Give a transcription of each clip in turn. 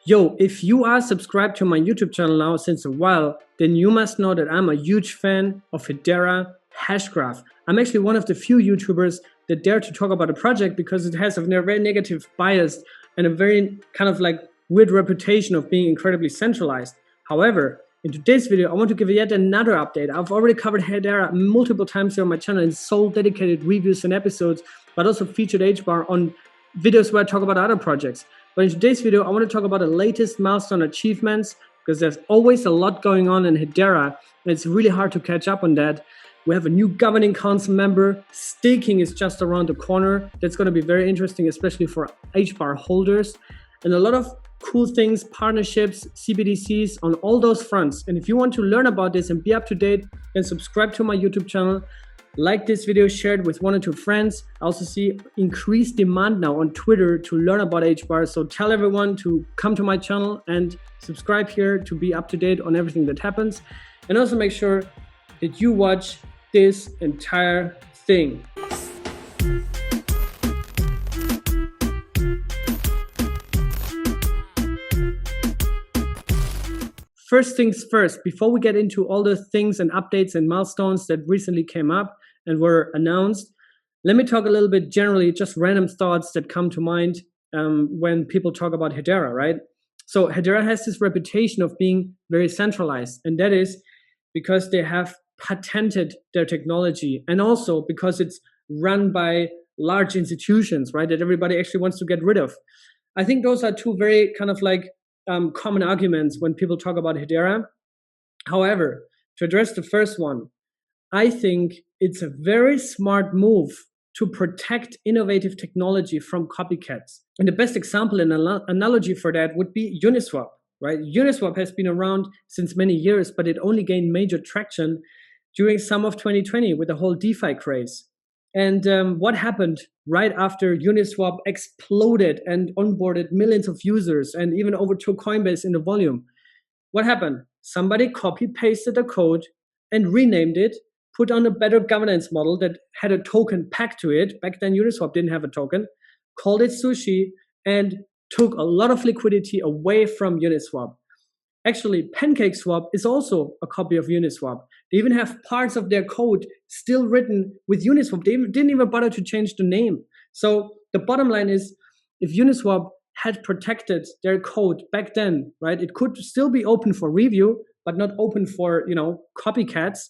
Yo, if you are subscribed to my YouTube channel now since a while, then you must know that I'm a huge fan of Hedera Hashgraph. I'm actually one of the few YouTubers that dare to talk about a project because it has a very negative bias and a very kind of like weird reputation of being incredibly centralized. However, in today's video, I want to give yet another update. I've already covered Hedera multiple times here on my channel in sole dedicated reviews and episodes, but also featured HBAR on videos where I talk about other projects. But in today's video, I want to talk about the latest milestone achievements because there's always a lot going on in Hedera, and it's really hard to catch up on that. We have a new governing council member. Staking is just around the corner. That's going to be very interesting, especially for HBAR holders. And a lot of cool things, partnerships, CBDCs on all those fronts. And if you want to learn about this and be up to date, then subscribe to my YouTube channel. Like this video, share it with 1 or 2 friends. I also see increased demand now on Twitter to learn about HBAR. So tell everyone to come to my channel and subscribe here to be up to date on everything that happens. And also make sure that you watch this entire thing. First things first, before we get into all the things and updates and milestones that recently came up and were announced, let me talk a little bit generally, just random thoughts that come to mind when people talk about Hedera, right? So Hedera has this reputation of being very centralized, and that is because they have patented their technology and also because it's run by large institutions, right, that everybody actually wants to get rid of. I think those are two very kind of like common arguments when people talk about Hedera. However, to address the first one, I think it's a very smart move to protect innovative technology from copycats. And the best example and analogy for that would be Uniswap, right? Uniswap has been around since many years, but it only gained major traction during some of 2020 with the whole DeFi craze. And what happened right after Uniswap exploded and onboarded millions of users and even overtook Coinbase in the volume? What happened? Somebody copy-pasted the code and renamed it, put on a better governance model that had a token packed to it. Back then, Uniswap didn't have a token, called it Sushi, and took a lot of liquidity away from Uniswap. Actually, PancakeSwap is also a copy of Uniswap. They even have parts of their code still written with Uniswap. They didn't even bother to change the name. So the bottom line is, if Uniswap had protected their code back then, right, it could still be open for review, but not open for, copycats.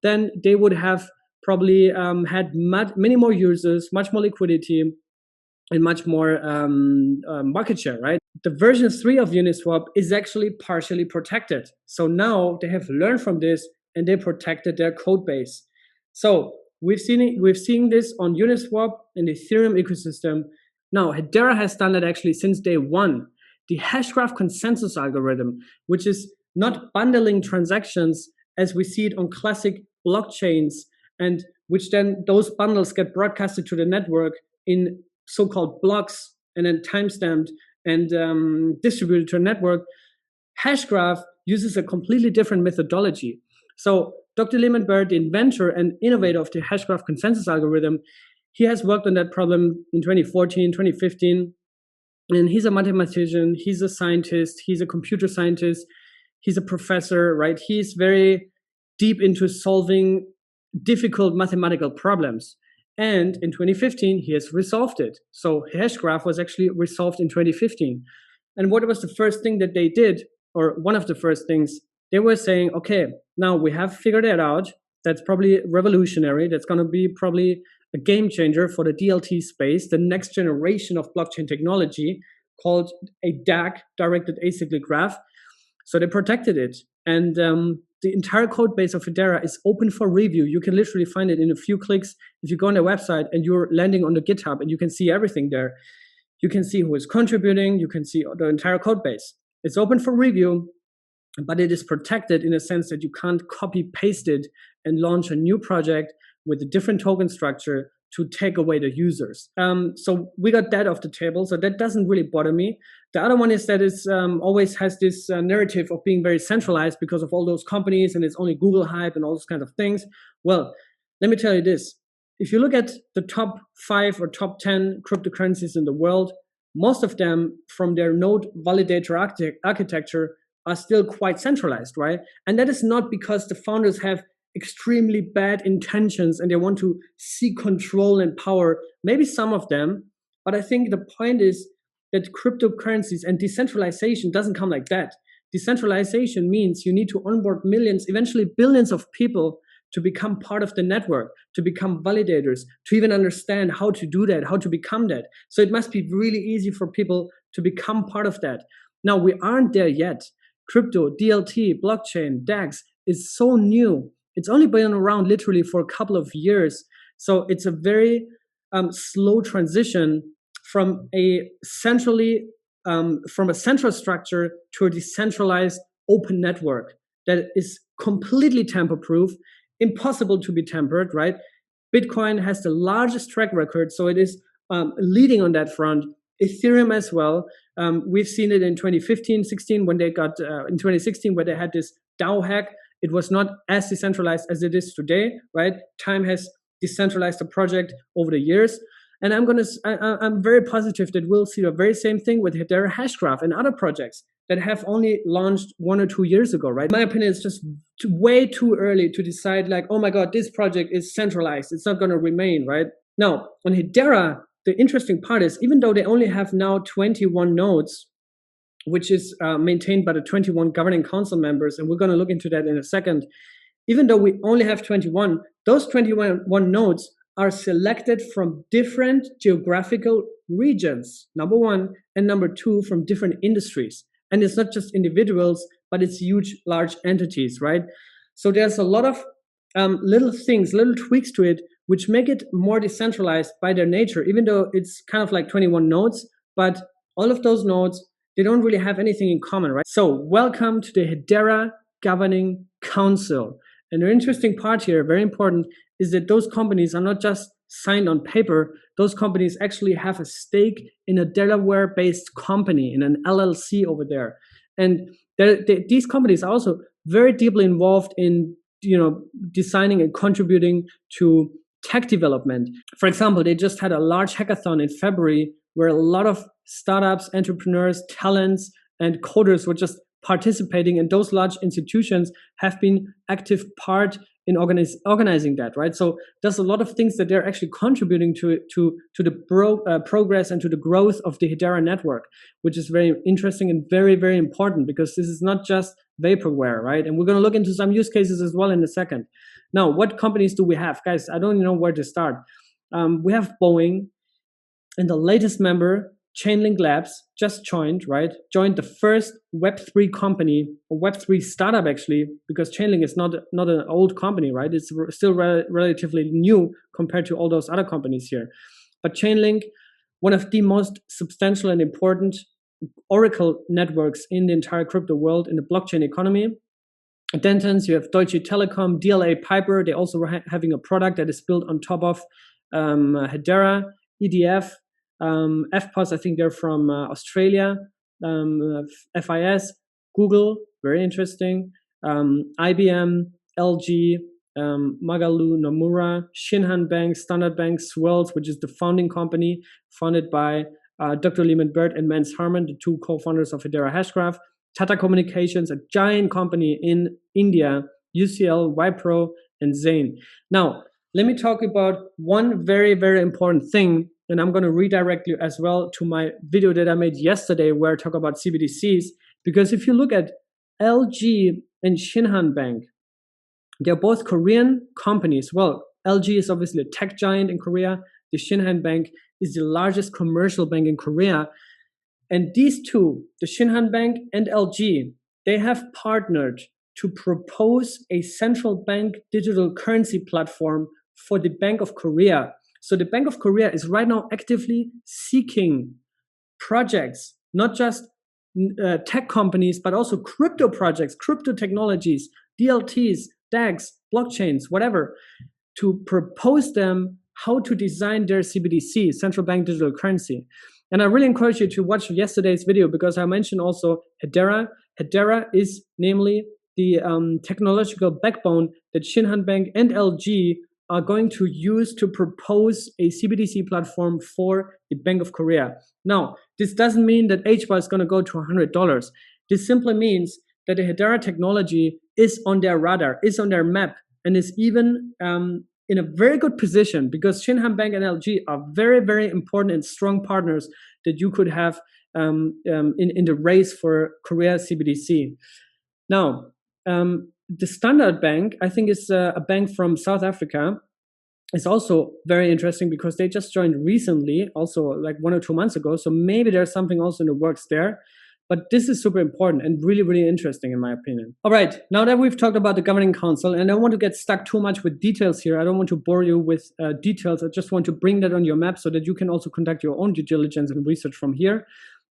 Then they would have probably had many more users, much more liquidity, and much more market share, right? The version 3 of Uniswap is actually partially protected. So now they have learned from this and they protected their code base. So we've seen this on Uniswap and the Ethereum ecosystem. Now Hedera has done that actually since day one. The Hashgraph consensus algorithm, which is not bundling transactions as we see it on classic blockchains, and which then those bundles get broadcasted to the network in so-called blocks and then timestamped and distributed to a network. Hashgraph uses a completely different methodology. So Dr. Lehman-Baird, the inventor and innovator of the Hashgraph consensus algorithm, he has worked on that problem in 2014, 2015. And he's a mathematician, he's a scientist, he's a computer scientist, he's a professor, right? He's very deep into solving difficult mathematical problems. And in 2015, he has resolved it. So Hashgraph was actually resolved in 2015. And what was the first thing that they did, or one of the first things, they were saying, okay, now we have figured it out. That's probably revolutionary. That's going to be probably a game changer for the DLT space, the next generation of blockchain technology called a DAG, directed acyclic graph. So they protected it. And the entire code base of Hedera is open for review. You can literally find it in a few clicks. If you go on their website and you're landing on the GitHub and you can see everything there, you can see who is contributing, you can see the entire code base. It's open for review, but it is protected in a sense that you can't copy paste it and launch a new project with a different token structure to take away the users. So we got that off the table. So that doesn't really bother me. The other one is that it always has this narrative of being very centralized because of all those companies and it's only Google hype and all those kinds of things. Well, let me tell you this. If you look at the top 5 or top 10 cryptocurrencies in the world, most of them from their node validator architecture are still quite centralized, right? And that is not because the founders have extremely bad intentions and they want to seek control and power. Maybe some of them, but I think the point is that cryptocurrencies and decentralization doesn't come like that. Decentralization means you need to onboard millions, eventually billions of people to become part of the network, to become validators, to even understand how to do that, how to become that. So it must be really easy for people to become part of that. Now, we aren't there yet. Crypto, DLT, blockchain, DAX is so new. It's only been around literally for a couple of years. So it's a very slow transition from a central structure to a decentralized open network that is completely tamper-proof, impossible to be tampered, right? Bitcoin has the largest track record, so it is leading on that front. Ethereum as well. We've seen it in 2015, 16 when they got in 2016 where they had this DAO hack. It was not as decentralized as it is today, right? Time has decentralized the project over the years. And I'm very positive that we'll see the very same thing with Hedera Hashgraph and other projects that have only launched 1 or 2 years ago, right? In my opinion, it's just way too early to decide like, oh my God, this project is centralized. It's not going to remain, right? Now, on Hedera, the interesting part is even though they only have now 21 nodes, which is maintained by the 21 governing council members, and we're going to look into that in a second, even though we only have 21, those 21 nodes are selected from different geographical regions, number one, and number two, from different industries. And it's not just individuals, but it's huge, large entities, right? So there's a lot of little things, little tweaks to it, which make it more decentralized by their nature, even though it's kind of like 21 nodes, but all of those nodes, they don't really have anything in common, right? So welcome to the Hedera Governing Council. And the interesting part here, very important, is that those companies are not just signed on paper. Those companies actually have a stake in a Delaware-based company, in an LLC over there. And these companies are also very deeply involved in, designing and contributing to tech development. For example, they just had a large hackathon in February where a lot of startups, entrepreneurs, talents, and coders were just participating, and those large institutions have been active part in organizing that, right? So there's a lot of things that they're actually contributing to the progress and to the growth of the Hedera network, which is very interesting and very, very important because this is not just vaporware, right? And we're going to look into some use cases as well in a second. Now, what companies do we have? Guys, I don't even know where to start. We have Boeing, and the latest member, Chainlink Labs, just joined the first Web3 company, or Web3 startup actually, because Chainlink is not an old company, right? It's still relatively new compared to all those other companies here. But Chainlink, one of the most substantial and important oracle networks in the entire crypto world in the blockchain economy. Dentons, you have Deutsche Telekom, DLA Piper. They're also having a product that is built on top of Hedera, EDF, FPOS, I think they're from Australia, FIS, Google, very interesting, IBM, LG, Magalu, Nomura, Shinhan Bank, Standard Bank, Swells, which is the founding company founded by Dr. Lehman Bird and Mance Harman, the two co-founders of Hedera Hashgraph, Tata Communications, a giant company in India, UCL, Wipro, and Zain. Now, let me talk about one very, very important thing, and I'm going to redirect you as well to my video that I made yesterday where I talk about CBDCs, because if you look at LG and Shinhan Bank, they're both Korean companies. Well, LG is obviously a tech giant in Korea. The Shinhan Bank is the largest commercial bank in Korea. And these two, the Shinhan Bank and LG, they have partnered to propose a central bank digital currency platform for the Bank of Korea. So the Bank of Korea is right now actively seeking projects, not just tech companies, but also crypto projects, crypto technologies, DLTs, DAGs, blockchains, whatever, to propose them how to design their CBDC, central bank digital currency. And I really encourage you to watch yesterday's video because I mentioned also Hedera. Hedera is namely the technological backbone that Shinhan Bank and LG are going to use to propose a CBDC platform for the Bank of Korea. Now, this doesn't mean that HBAR is going to go to $100. This simply means that the Hedera technology is on their radar, is on their map, and is even in a very good position, because Shinhan Bank and LG are very, very important and strong partners that you could have in the race for Korea CBDC. Now, the Standard Bank, I think, is a bank from South Africa. It's also very interesting because they just joined recently, also like 1 or 2 months ago. So maybe there's something also in the works there. But this is super important and really, really interesting in my opinion. All right, now that we've talked about the Governing Council, and I don't want to get stuck too much with details here. I don't want to bore you with details. I just want to bring that on your map so that you can also conduct your own due diligence and research from here.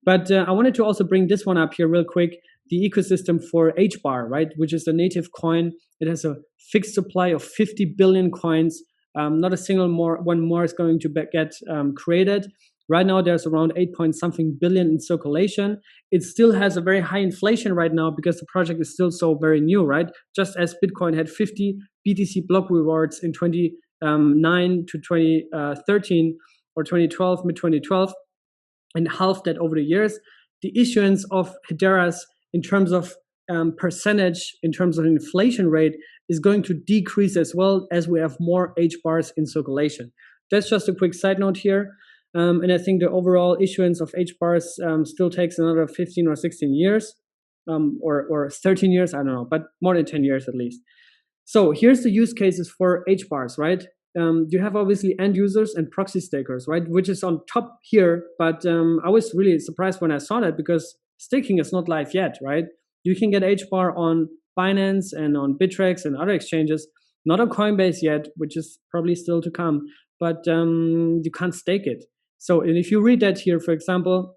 But I wanted to also bring this one up here real quick. The ecosystem for HBAR, right, which is the native coin. It has a fixed supply of 50 billion coins. Not a single one more is going to get created. Right now, there's around 8-point-something billion in circulation. It still has a very high inflation right now because the project is still so very new, right? Just as Bitcoin had 50 BTC block rewards in 2009 to 2013 or 2012, mid-2012, and halved that over the years. The issuance of Hedera's in terms of percentage, in terms of inflation rate, is going to decrease as well as we have more HBARs in circulation. That's just a quick side note here. And I think the overall issuance of HBARs still takes another 15 or 16 years, or 13 years, I don't know, but more than 10 years at least. So here's the use cases for HBARs, right? You have obviously end users and proxy stakers, right? Which is on top here, but I was really surprised when I saw that because staking is not live yet, right? You can get HBAR on Binance and on Bittrex and other exchanges, not on Coinbase yet, which is probably still to come, but you can't stake it. So, and if you read that here, for example,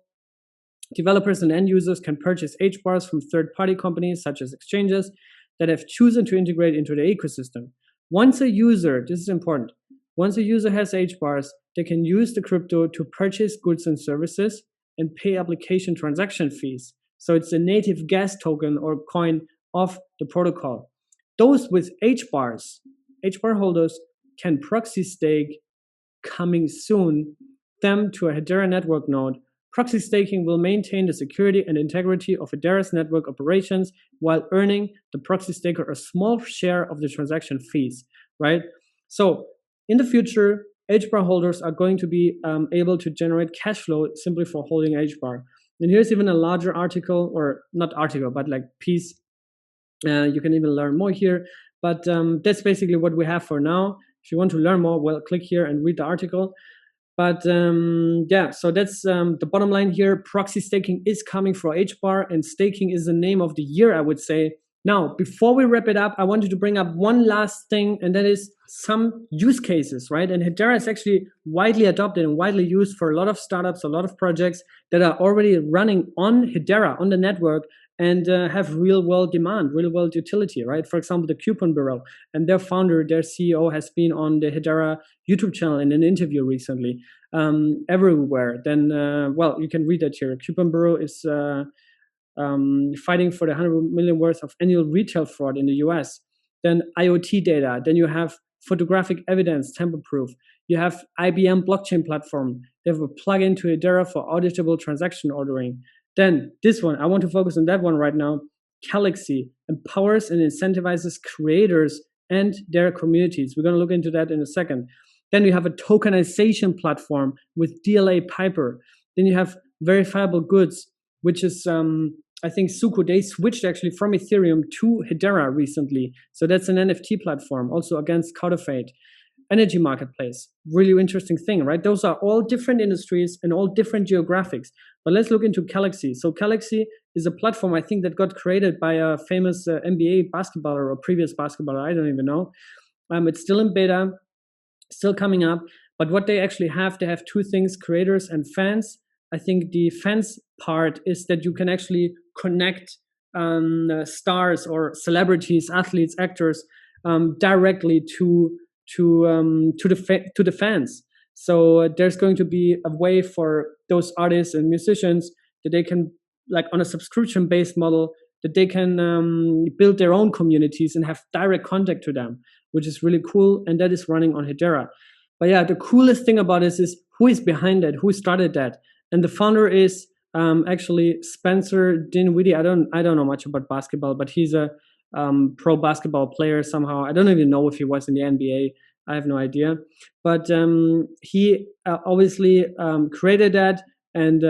developers and end users can purchase HBARs from third-party companies such as exchanges that have chosen to integrate into the ecosystem. Once a user, this is important, once a user has HBARs, they can use the crypto to purchase goods and services and pay application transaction fees. So it's a native gas token or coin of the protocol. Those with HBARs, HBAR holders can proxy stake coming soon them to a Hedera network node. Proxy staking will maintain the security and integrity of Hedera's network operations while earning the proxy staker a small share of the transaction fees, right? So in the future, HBAR holders are going to be able to generate cash flow simply for holding HBAR. And here's even a larger article, or not article, but like piece. You can even learn more here. But that's basically what we have for now. If you want to learn more, well, click here and read the article. But yeah, so that's the bottom line here. Proxy staking is coming for HBAR, and staking is the name of the year, I would say. Now, before we wrap it up, I wanted to bring up one last thing, and that is some use cases, right? And Hedera is actually widely adopted and widely used for a lot of startups, a lot of projects that are already running on Hedera, on the network, and have real-world demand, real-world utility, right? For example, the Coupon Bureau, and their founder, their CEO, has been on the Hedera YouTube channel in an interview recently, everywhere. Then, well, you can read that here. Coupon Bureau is fighting for the 100 million worth of annual retail fraud in the US. Then IoT data. Then you have photographic evidence, tamper-proof. You have IBM blockchain platform. They have a plugin to Hedera for auditable transaction ordering. Then this one, I want to focus on that one right now. Calaxy empowers and incentivizes creators and their communities. We're going to look into that in a second. Then you have a tokenization platform with DLA Piper. Then you have verifiable goods, which is, I think Suku, they switched actually from Ethereum to Hedera recently. So that's an NFT platform, also against counterfeit. Energy marketplace, really interesting thing, right? Those are all different industries and all different geographics. But let's look into Calaxy. So Calaxy is a platform, I think, that got created by a famous NBA basketballer or previous basketballer, I don't even know. It's still in beta, still coming up. But what they actually have, they have two things, creators and fans. I think the fans part is that you can actually connect stars or celebrities, athletes, actors directly to the fans. So there's going to be a way for those artists and musicians that they can, like on a subscription-based model, that they can build their own communities and have direct contact to them, which is really cool, and that is running on Hedera. But yeah, the coolest thing about this is who is behind that, who started that, and the founder is actually Spencer Dinwiddie. I don't know much about basketball, but he's a pro basketball player somehow. I don't even know if he was in the NBA. I have no idea. But he obviously created that, and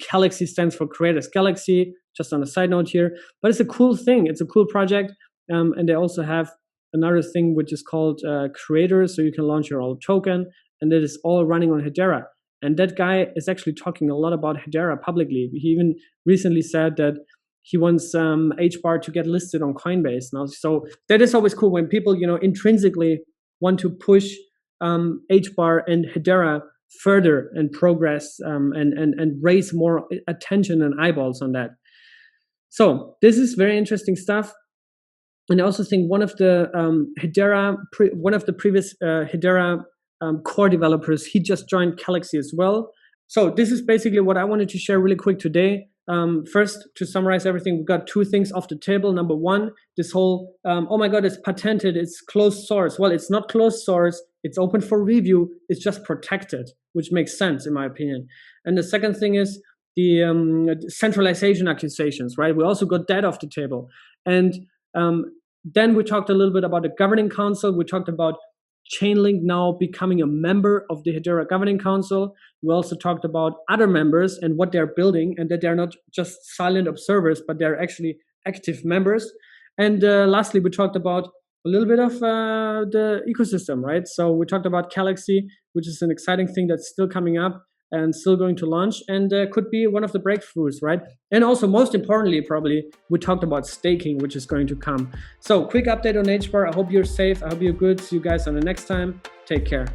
Calaxy stands for Creators Galaxy, just on a side note here. But it's a cool thing. It's a cool project. And they also have another thing which is called Creators, so you can launch your own token, and it is all running on Hedera. And that guy is actually talking a lot about Hedera publicly. He even recently said that he wants HBAR to get listed on Coinbase now. So that is always cool when people, intrinsically want to push HBAR and Hedera further and progress and raise more attention and eyeballs on that. So this is very interesting stuff. And I also think one of the previous Hedera core developers, he just joined Calaxy as well. So this is basically what I wanted to share really quick today. First, to summarize everything, we've got two things off the table. Number one, this whole, oh my God, it's patented, it's closed source. Well, it's not closed source, it's open for review, it's just protected, which makes sense in my opinion. And the second thing is the centralization accusations, right? We also got that off the table. And then we talked a little bit about the governing council. We talked about Chainlink now becoming a member of the Hedera Governing Council. We also talked about other members and what they're building, and that they're not just silent observers, but they're actually active members. And lastly, we talked about a little bit of the ecosystem, right? So we talked about Calaxy, which is an exciting thing that's still coming up and still going to launch, and could be one of the breakthroughs, right? And also, most importantly, probably, we talked about staking, which is going to come. So quick update on HBAR. I hope you're safe. I hope you're good. See you guys on the next time. Take care.